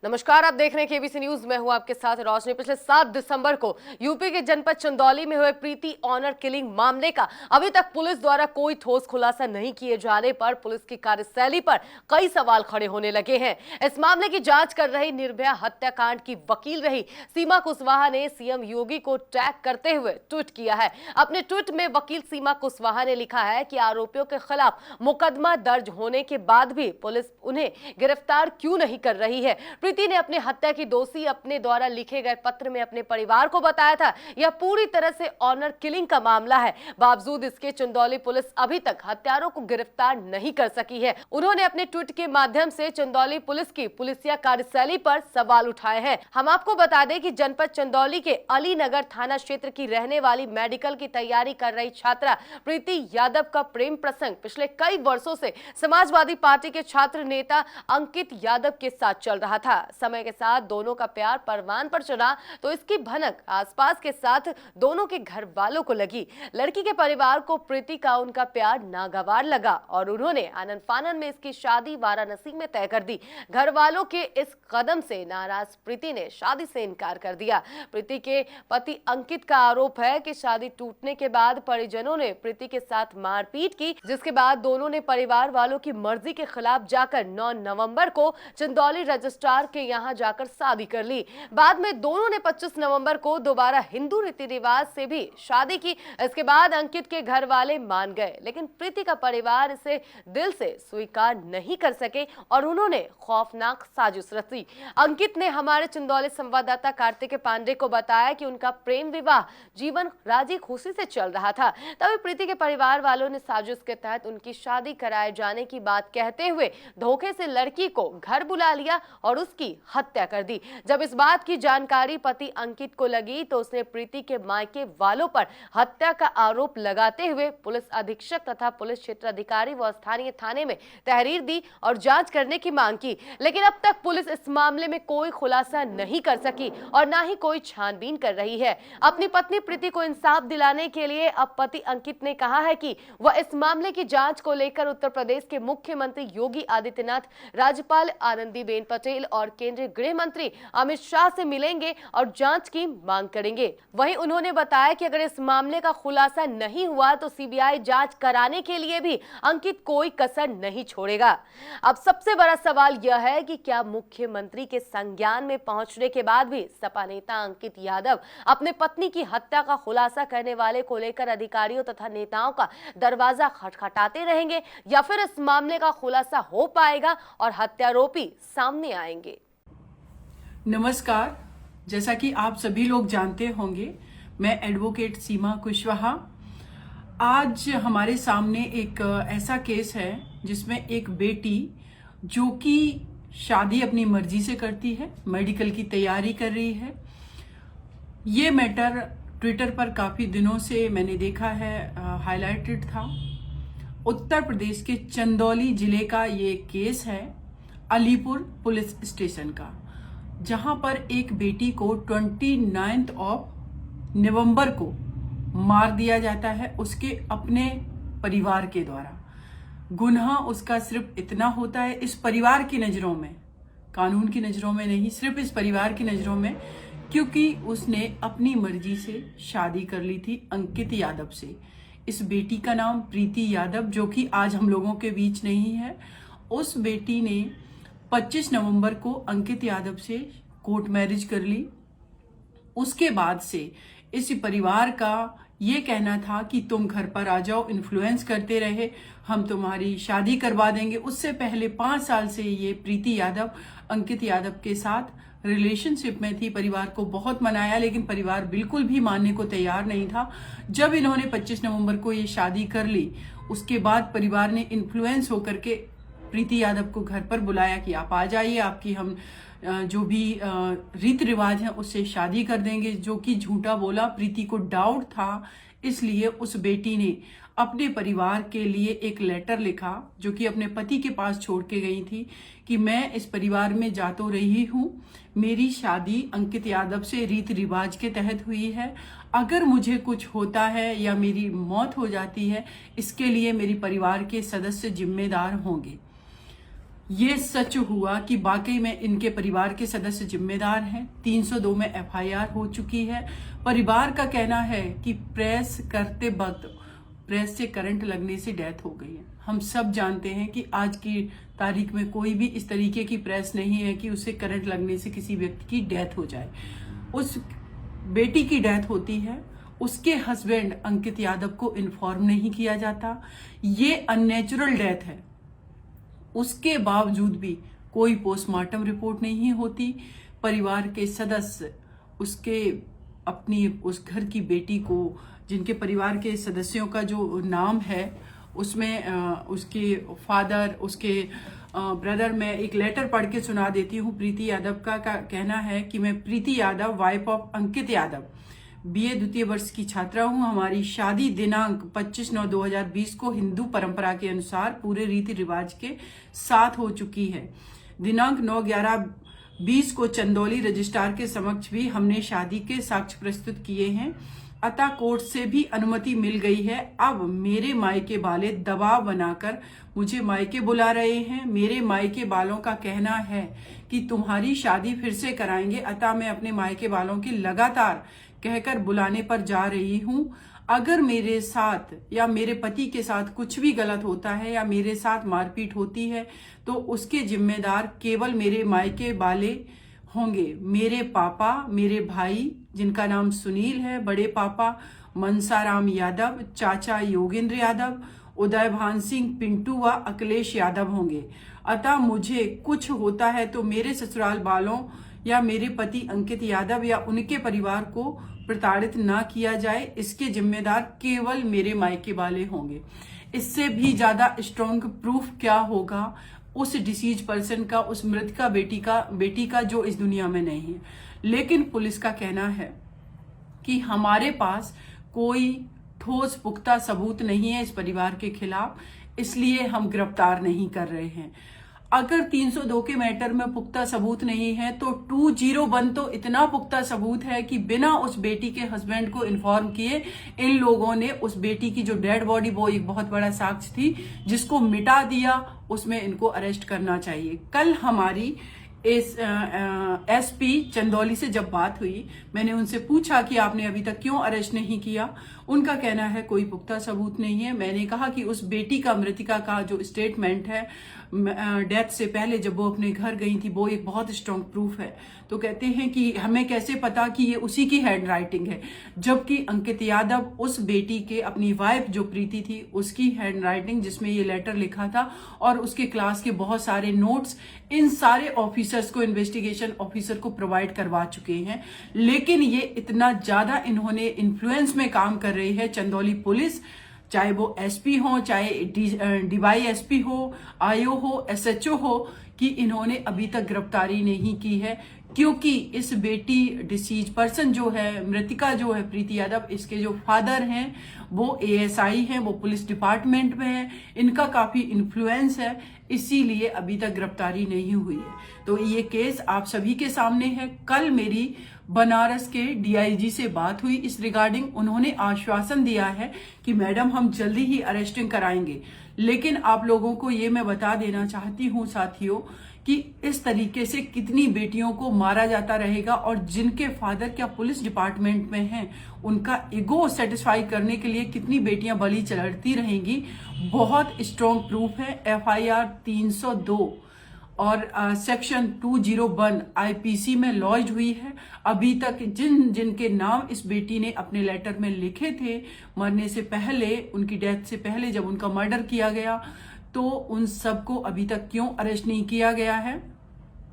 नमस्कार, आप देख रहे हैं केबीसी न्यूज। मैं हूं आपके साथ रोशनी। पिछले 7 दिसंबर को यूपी के जनपद चंदौली में हुए प्रीति ऑनर किलिंग मामले का अभी तक पुलिस द्वारा कोई ठोस खुलासा नहीं किए जाने पर पुलिस की कार्यशैली पर कई सवाल खड़े होने लगे हैं। इस मामले की जांच कर रही निर्भया हत्याकांड की वकील रही सीमा कुशवाहा ने सीएम योगी को टैग करते हुए ट्वीट किया है। अपने ट्वीट में वकील सीमा कुशवाहा ने लिखा है कि आरोपियों के खिलाफ मुकदमा दर्ज होने के बाद भी पुलिस उन्हें गिरफ्तार क्यों नहीं कर रही है। प्रीति ने अपनी हत्या की दोषी अपने द्वारा लिखे गए पत्र में अपने परिवार को बताया था। यह पूरी तरह से ऑनर किलिंग का मामला है। बावजूद इसके चंदौली पुलिस अभी तक हत्यारों को गिरफ्तार नहीं कर सकी है। उन्होंने अपने ट्वीट के माध्यम से चंदौली पुलिस की पुलिसिया कार्यशैली पर सवाल उठाए हैं। हम आपको बता दें कि जनपद चंदौली के अलीनगर थाना क्षेत्र की रहने वाली मेडिकल की तैयारी कर रही छात्रा प्रीति यादव का प्रेम प्रसंग पिछले कई वर्षों से समाजवादी पार्टी के छात्र नेता अंकित यादव के साथ चल रहा था। समय के साथ दोनों का प्यार परवान पर चढ़ा तो इसकी भनक आसपास के साथ दोनों के घर वालों को लगी। लड़की के परिवार को प्रीति का उनका प्यार नागवार लगा और उन्होंने आनन फानन में इसकी शादी वाराणसी में तय कर दी। घर वालों के इस कदम से नाराज प्रीति ने शादी से इनकार कर दिया। प्रीति के पति अंकित का आरोप है कि शादी टूटने के बाद परिजनों ने प्रीति के साथ मारपीट की, जिसके बाद दोनों ने परिवार वालों की मर्जी के खिलाफ जाकर 9 नवंबर को चंदौली रजिस्ट्रार के यहां जाकर शादी कर ली। बाद में दोनों ने 25 नवंबर को दोबारा हिंदू रीति रिवाज से भी शादी की। इसके बाद अंकित के घर वाले मान गए, लेकिन प्रीति का परिवार इसे दिल से स्वीकार नहीं कर सके और उन्होंने खौफनाक साजिश रची। अंकित ने हमारे चंदौली संवाददाता कार्तिक पांडे को बताया कि उनका प्रेम विवाह जीवन राजी खुशी से चल रहा था। तभी प्रीति के परिवार वालों ने साजिश के तहत उनकी शादी कराए जाने की बात कहते हुए धोखे से लड़की को घर बुला लिया और उसकी हत्या कर दी। जब इस बात की जानकारी पति अंकित को लगी तो उसने प्रीति के मायके वालों पर हत्या का आरोप लगाते हुए पुलिस अधीक्षक तथा पुलिस क्षेत्र अधिकारी व स्थानीय थाने में तहरीर दी और जांच करने की मांग की, लेकिन अब तक पुलिस इस मामले में कोई खुलासा नहीं कर सकी और ना ही कोई छानबीन कर रही है। अपनी पत्नी प्रीति को इंसाफ दिलाने के लिए अब पति अंकित ने कहा है कि वह इस मामले की जांच को लेकर उत्तर प्रदेश के मुख्यमंत्री योगी आदित्यनाथ, राज्यपाल आनंदीबेन पटेल और केंद्रीय गृह मंत्री अमित शाह से मिलेंगे और जांच की मांग करेंगे। वहीं उन्होंने बताया कि अगर इस मामले का खुलासा नहीं हुआ तो सीबीआई जांच कराने के लिए भी अंकित कोई कसर नहीं छोड़ेगा। अब सबसे बड़ा सवाल यह है कि क्या मुख्यमंत्री के संज्ञान में पहुंचने के बाद भी सपा नेता अंकित यादव अपने पत्नी की हत्या का खुलासा करने वाले को लेकर अधिकारियों तथा नेताओं का दरवाजा खटखटाते रहेंगे या फिर इस मामले का खुलासा हो पाएगा और हत्यारोपी सामने आएंगे। नमस्कार, जैसा कि आप सभी लोग जानते होंगे, मैं एडवोकेट सीमा कुशवाहा। आज हमारे सामने एक ऐसा केस है जिसमें एक बेटी जो कि शादी अपनी मर्जी से करती है, मेडिकल की तैयारी कर रही है। ये मैटर ट्विटर पर काफ़ी दिनों से मैंने देखा है, हाईलाइटेड था। उत्तर प्रदेश के चंदौली जिले का ये केस है, अलीपुर पुलिस स्टेशन का, जहां पर एक बेटी को 29 नवंबर को मार दिया जाता है उसके अपने परिवार के द्वारा। गुनाह उसका सिर्फ इतना होता है इस परिवार की नज़रों में, कानून की नज़रों में नहीं, सिर्फ इस परिवार की नज़रों में, क्योंकि उसने अपनी मर्जी से शादी कर ली थी अंकित यादव से। इस बेटी का नाम प्रीति यादव, जो कि आज हम लोगों के बीच नहीं है। उस बेटी ने 25 नवंबर को अंकित यादव से कोर्ट मैरिज कर ली। उसके बाद से इस परिवार का ये कहना था कि तुम घर पर आ जाओ, इन्फ्लुएंस करते रहे, हम तुम्हारी शादी करवा देंगे। उससे पहले 5 साल से ये प्रीति यादव अंकित यादव के साथ रिलेशनशिप में थी। परिवार को बहुत मनाया, लेकिन परिवार बिल्कुल भी मानने को तैयार नहीं था। जब इन्होंने 25 नवंबर को ये शादी कर ली, उसके बाद परिवार ने इन्फ्लुएंस होकर के प्रीति यादव को घर पर बुलाया कि आप आ जाइए, आपकी हम जो भी रीति रिवाज है उससे शादी कर देंगे, जो कि झूठा बोला। प्रीति को डाउट था, इसलिए उस बेटी ने अपने परिवार के लिए एक लेटर लिखा, जो कि अपने पति के पास छोड़ के गई थी, कि मैं इस परिवार में जा तो रही हूँ, मेरी शादी अंकित यादव से रीति रिवाज के तहत हुई है, अगर मुझे कुछ होता है या मेरी मौत हो जाती है, इसके लिए मेरे परिवार के सदस्य जिम्मेदार होंगे। ये सच हुआ कि वाकई में इनके परिवार के सदस्य जिम्मेदार हैं। 302 में एफआईआर हो चुकी है। परिवार का कहना है कि प्रेस करते वक्त प्रेस से करंट लगने से डेथ हो गई है। हम सब जानते हैं कि आज की तारीख में कोई भी इस तरीके की प्रेस नहीं है कि उससे करंट लगने से किसी व्यक्ति की डेथ हो जाए। उस बेटी की डेथ होती है, उसके हस्बैंड अंकित यादव को इन्फॉर्म नहीं किया जाता। ये अननेचुरल डेथ है। उसके बावजूद भी कोई पोस्टमार्टम रिपोर्ट नहीं होती। परिवार के सदस्य उसके अपनी उस घर की बेटी को, जिनके परिवार के सदस्यों का जो नाम है उसमें उसके फादर, उसके ब्रदर, मैं एक लेटर पढ़ के सुना देती हूँ। प्रीति यादव का कहना है कि मैं Preeti Yadav, wife of Ankit Yadav, BA द्वितीय वर्ष की छात्रा हूँ। हमारी शादी दिनांक 25/9/2020 को हिंदू परंपरा के अनुसार पूरे रीति रिवाज के साथ हो चुकी है। दिनांक 9/11/20 को चंदौली रजिस्ट्रार के समक्ष भी हमने शादी के साक्ष्य प्रस्तुत किए हैं। अतः कोर्ट से भी अनुमति मिल गई है। अब मेरे मायके वाले दबाव बनाकर मुझे मायके बुला रहे हैं। मेरे मायके वालों का कहना है कि तुम्हारी शादी फिर से कराएंगे। अतः मैं अपने मायके वालों की लगातार कहकर बुलाने पर जा रही हूं। अगर मेरे साथ या मेरे पति के साथ कुछ भी गलत होता है या मेरे साथ मारपीट होती है तो उसके जिम्मेदार केवल मेरे मायके वाले होंगे। मेरे पापा, मेरे भाई जिनका नाम सुनील है, बड़े पापा मनसाराम यादव, चाचा योगेंद्र यादव, उदय भान सिंह, पिंटू व अखिलेश यादव होंगे। अतः मुझे कुछ होता है तो मेरे ससुराल वालों या मेरे पति अंकित यादव या उनके परिवार को प्रताड़ित ना किया जाए, इसके जिम्मेदार केवल मेरे मायके वाले होंगे। इससे भी ज्यादा स्ट्रॉन्ग प्रूफ क्या होगा उस डिसीज पर्सन का, उस मृतका बेटी का जो इस दुनिया में नहीं है। लेकिन पुलिस का कहना है कि हमारे पास कोई ठोस पुख्ता सबूत नहीं है इस परिवार के खिलाफ, इसलिए हम गिरफ्तार नहीं कर रहे हैं। अगर 302 के मैटर में पुख्ता सबूत नहीं है तो 201 तो इतना पुख्ता सबूत है कि बिना उस बेटी के हस्बैंड को इन्फॉर्म किए इन लोगों ने उस बेटी की जो डेड बॉडी, वो एक बहुत बड़ा साक्ष्य थी जिसको मिटा दिया, उसमें इनको अरेस्ट करना चाहिए। कल हमारी एसपी चंदौली से जब बात हुई, मैंने उनसे पूछा कि आपने अभी तक क्यों अरेस्ट नहीं किया। उनका कहना है कोई पुख्ता सबूत नहीं है। मैंने कहा कि उस बेटी का, मृतिका का जो स्टेटमेंट है डेथ से पहले जब वो अपने घर गई थी, वो एक बहुत स्ट्रॉन्ग प्रूफ है। तो कहते हैं कि हमें कैसे पता कि ये उसी की हैंड राइटिंग है, जबकि अंकित यादव उस बेटी के, अपनी वाइफ जो प्रीति थी, उसकी हैंड राइटिंग जिसमें ये लेटर लिखा था और उसके क्लास के बहुत सारे नोट्स इन सारे ऑफिसर्स को, इन्वेस्टिगेशन ऑफिसर को प्रोवाइड करवा चुके हैं। लेकिन ये इतना ज्यादा इन्होंने इन्फ्लुएंस में काम कर रही है चंदौली पुलिस, चाहे वो एसपी हो, चाहे डीवाईएसपी हो, आईओ हो, एसएचओ हो, कि इन्होंने अभी तक गिरफ्तारी नहीं की है। क्योंकि इस बेटी, डिसीज पर्सन जो है, मृतिका जो है प्रीति यादव, इसके जो फादर हैं वो एएसआई हैं, वो पुलिस डिपार्टमेंट में है, इनका काफी इन्फ्लुएंस है, इसीलिए अभी तक गिरफ्तारी नहीं हुई है। तो ये केस आप सभी के सामने है। कल मेरी बनारस के डीआईजी से बात हुई इस रिगार्डिंग। उन्होंने आश्वासन दिया है कि मैडम हम जल्दी ही अरेस्टिंग कराएंगे। लेकिन आप लोगों को ये मैं बता देना चाहती हूँ साथियों कि इस तरीके से कितनी बेटियों को मारा जाता रहेगा और जिनके फादर क्या पुलिस डिपार्टमेंट में हैं, उनका ईगो सेटिस्फाई करने के लिए कितनी बेटियां बलि चढ़ती रहेंगी। बहुत स्ट्रॉन्ग प्रूफ है। एफआईआर 302 और सेक्शन 201 आईपीसी में लॉन्च हुई है। अभी तक जिनके नाम इस बेटी ने अपने लेटर में लिखे थे मरने से पहले, उनकी डेथ से पहले जब उनका मर्डर किया गया, तो उन सबको अभी तक क्यों अरेस्ट नहीं किया गया है।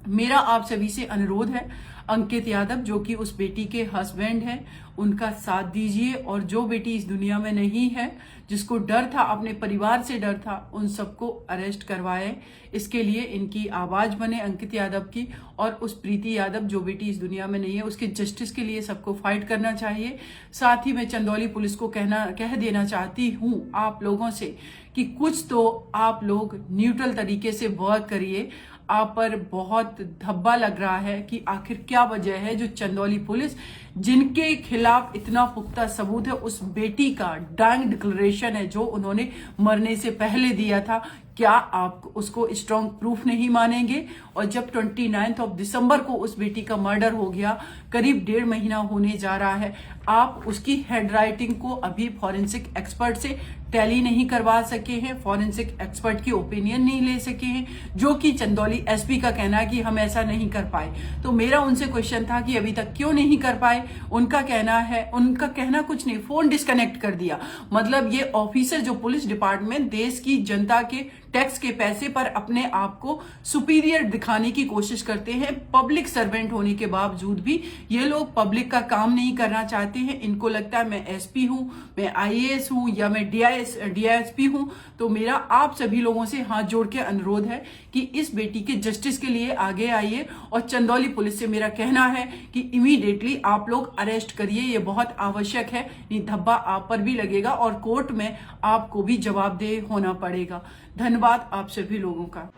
मेरा आप सभी से अनुरोध है, अंकित यादव जो कि उस बेटी के हस्बैंड हैं, उनका साथ दीजिए और जो बेटी इस दुनिया में नहीं है, जिसको डर था, अपने परिवार से डर था, उन सबको अरेस्ट करवाए। इसके लिए इनकी आवाज बने अंकित यादव की, और उस प्रीति यादव जो बेटी इस दुनिया में नहीं है, उसके जस्टिस के लिए सबको फाइट करना चाहिए। साथ ही मैं चंदौली पुलिस को कह देना चाहती हूँ आप लोगों से कि कुछ तो आप लोग न्यूट्रल तरीके से वर्क करिए। आप पर बहुत धब्बा लग रहा है कि आखिर क्या वजह है जो चंदौली पुलिस जिनके खिलाफ इतना पुख्ता सबूत है, उस बेटी का डाइंग डिक्लेरेशन है जो उन्होंने मरने से पहले दिया था, क्या आप उसको स्ट्रॉन्ग प्रूफ नहीं मानेंगे? और जब 29 दिसंबर को उस बेटी का मर्डर हो गया, करीब 1.5 महीना होने जा रहा है, आप उसकी हैंड राइटिंग को अभी फॉरेंसिक एक्सपर्ट से टैली नहीं करवा सके हैं, फॉरेंसिक एक्सपर्ट की ओपिनियन नहीं ले सके हैं, जो कि चंदौली एसपी का कहना है कि हम ऐसा नहीं कर पाए। तो मेरा उनसे क्वेश्चन था कि अभी तक क्यों नहीं कर पाए? उनका कहना कुछ नहीं, फोन डिस्कनेक्ट कर दिया। मतलब ये ऑफिसर जो पुलिस डिपार्टमेंट देश की जनता के टैक्स के पैसे पर अपने आप को सुपीरियर दिखाने की कोशिश करते हैं। पब्लिक सर्वेंट होने के बावजूद भी ये लोग पब्लिक का काम नहीं करना चाहते हैं। इनको लगता है मैं एसपी हूं, मैं आईएएस हूं या मैं डीआईएसपी हूं। तो मेरा आप सभी लोगों से हाथ जोड़ के अनुरोध है कि इस बेटी के जस्टिस के लिए आगे आइए। और चंदौली पुलिस से मेरा कहना है कि इमीडिएटली आप लोग अरेस्ट करिए, ये बहुत आवश्यक है। नहीं धब्बा आप पर भी लगेगा और कोर्ट में आपको भी जवाबदेह होना पड़ेगा। धन्यवाद आप सभी लोगों का।